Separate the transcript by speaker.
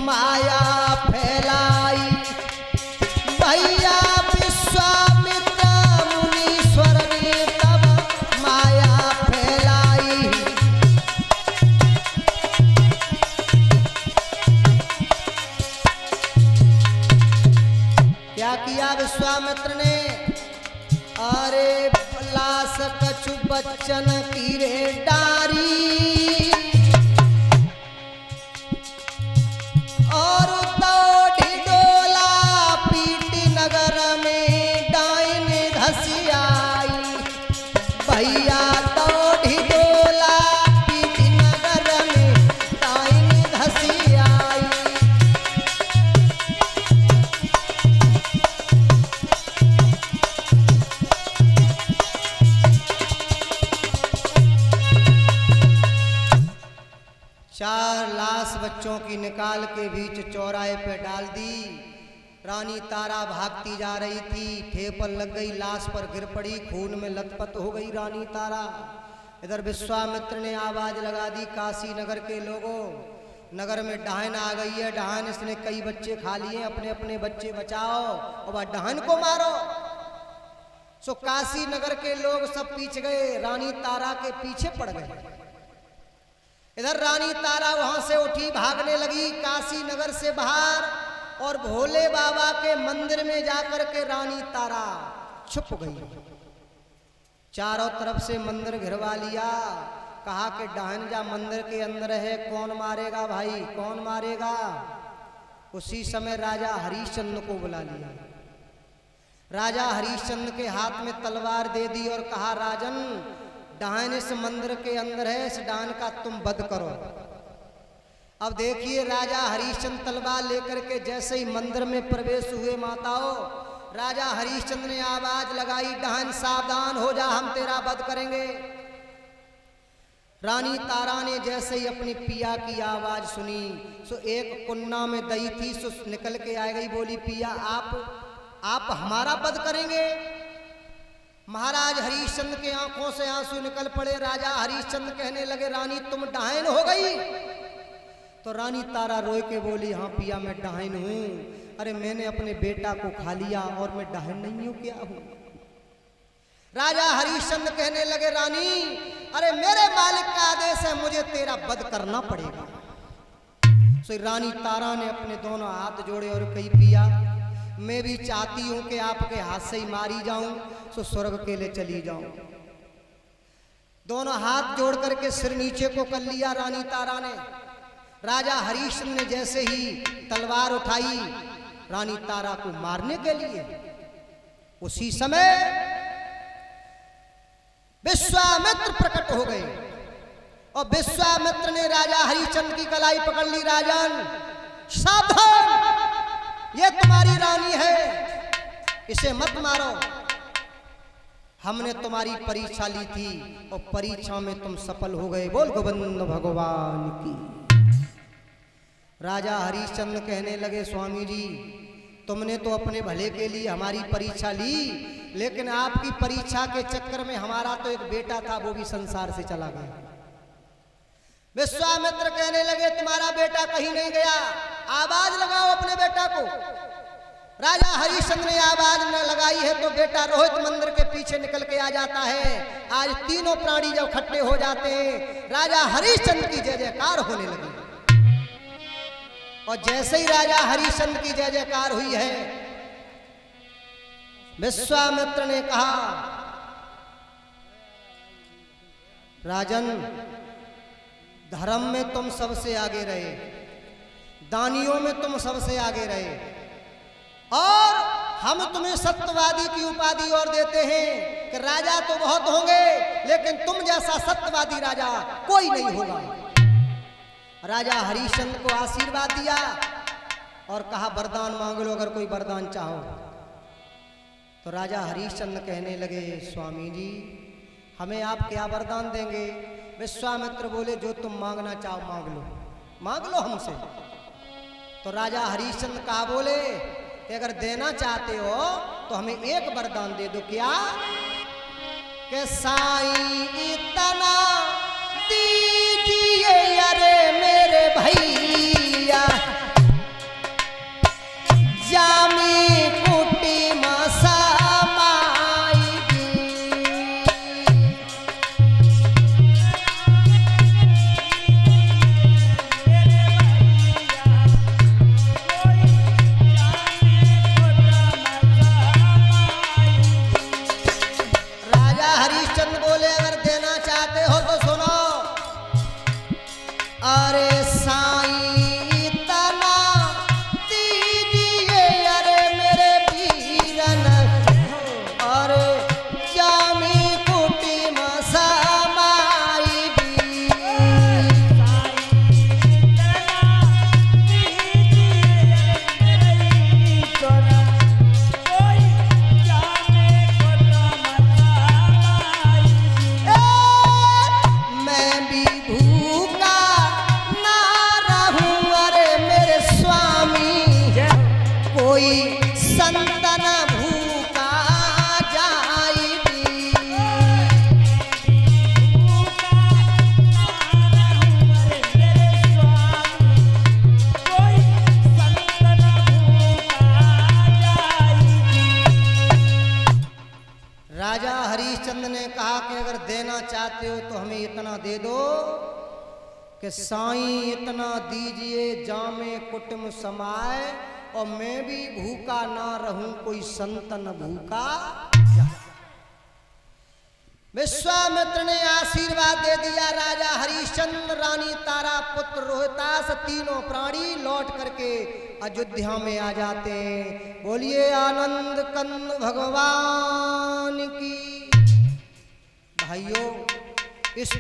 Speaker 1: माया फैलाई। भैया विश्वामित्र मुनीश्वर ने तब माया फैलाई। क्या किया विश्वामित्र ने? अरे लाश कछु बच्चन की रे डारी, और दौड़ी डोला पीटी नगर में डाइन धसी आई। भैया दौड़ी डोला पीटी नगर में डाइन धसी आई। चार लाश बच्चों की निकाल के बीच चौराहे पे डाल दी। रानी तारा भागती जा रही थी, ठेपन लग गई, लाश पर गिर पड़ी, खून में लथपथ हो गई रानी तारा। इधर विश्वामित्र ने आवाज लगा दी, काशी नगर के लोगों, नगर में डाहन आ गई है। डाहन इसने कई बच्चे खा लिए, अपने अपने बच्चे बचाओ और वह डाहन को मारो। सो काशी नगर के लोग सब पीछे गए, रानी तारा के पीछे पड़ गए। इधर रानी तारा वहां से उठी, भागने लगी काशी नगर से बाहर, और भोले बाबा के मंदिर में जाकर के रानी तारा छुप गई। चारों तरफ से मंदिर घिरवा लिया। कहा कि डाहन जा मंदिर के अंदर है, कौन मारेगा भाई, कौन मारेगा? उसी समय राजा हरिश्चंद्र को बुला लिया। राजा हरिश्चंद्र के हाथ में तलवार दे दी और कहा, राजन डाहन इस मंदिर के अंदर है, इस डाहन का तुम वध करो। अब देखिए राजा हरिश्चंद्र तलवार लेकर के जैसे ही मंदिर में प्रवेश हुए माताओं, राजा हरिश्चंद्र ने आवाज लगाई, डाहन सावधान हो जा, हम तेरा वध करेंगे। रानी तारा ने जैसे ही अपनी पिया की आवाज सुनी, सो एक कुन्ना में दही थी, सो निकल के आ गई, बोली, पिया आप हमारा वध करेंगे? महाराज हरिश्चंद्र के आंखों से आंसू निकल पड़े। राजा हरिश्चंद्र कहने लगे, रानी तुम डाहन हो गई? तो रानी तारा रोए के बोली, हाँ पिया मैं डाहन हूं। अरे मैंने अपने बेटा को खा लिया और मैं डाहन नहीं हूं, क्या हूं? राजा हरिश्चंद्र कहने लगे, रानी अरे मेरे मालिक का आदेश है, मुझे तेरा वध करना पड़ेगा। सो रानी तारा ने अपने दोनों हाथ जोड़े और कही, पिया मैं भी चाहती हूं कि आपके हाथ से ही मारी जाऊं, सो स्वर्ग के लिए चली जाऊं। दोनों हाथ जोड़ करके सिर नीचे को कर लिया रानी तारा ने। राजा हरिश्चंद्र ने जैसे ही तलवार उठाई रानी तारा को मारने के लिए, उसी समय विश्वामित्र प्रकट हो गए और विश्वामित्र ने राजा हरिश्चंद्र की कलाई पकड़ ली। राजन सावधान, ये तुम्हारी रानी है, इसे मत मारो। हमने तुम्हारी परीक्षा ली थी और परीक्षा में तुम सफल हो गए। बोल गोविंद भगवान की। राजा हरिश्चंद्र कहने लगे, स्वामी जी तुमने तो अपने भले के लिए हमारी परीक्षा ली, लेकिन आपकी परीक्षा के चक्कर में हमारा तो एक बेटा था, वो भी संसार से चला गया। विश्वामित्र कहने लगे, तुम्हारा बेटा कहीं नहीं गया, आवाज लगाओ अपने बेटा को। राजा हरिश्चंद्र ने आवाज न लगाई है तो बेटा रोहित मंदिर के पीछे निकल के आ जाता है। आज तीनों प्राणी जब इकट्ठे हो जाते हैं, राजा हरिश्चंद्र की जय जयकार होने लगी। और जैसे ही राजा हरिश्चंद्र की जय जयकार हुई है, विश्वामित्र ने कहा, राजन धर्म में तुम सबसे आगे रहे, दानियों में तुम सबसे आगे रहे, और हम तुम्हें सत्यवादी की उपाधि और देते हैं कि राजा तो बहुत होंगे, लेकिन तुम जैसा सत्यवादी राजा कोई नहीं होगा। राजा हरिश्चंद्र को आशीर्वाद दिया और कहा, वरदान मांग लो अगर कोई वरदान चाहो। तो राजा हरिश्चंद्र कहने लगे, स्वामी जी हमें आप क्या वरदान देंगे? विश्वामित्र बोले, जो तुम मांगना चाहो मांग लो हमसे। तो राजा हरिश्चंद्र कहा, बोले कि अगर देना चाहते हो तो हमें एक वरदान दे दो। क्या? कि साईं इतना दीजिए अरे मेरे भैया, देना चाहते हो तो हमें इतना दे दो कि साईं इतना दीजिए जामे कुटुम समाए और मैं भी भूखा ना रहूं कोई संतन भूखा। विश्वामित्र ने आशीर्वाद दे दिया। राजा हरिश्चंद्र, रानी तारा, पुत्र रोहितास, तीनों प्राणी लौट करके अयोध्या में आ जाते हैं। बोलिए आनंद कंद भगवान की। भाइयों, इस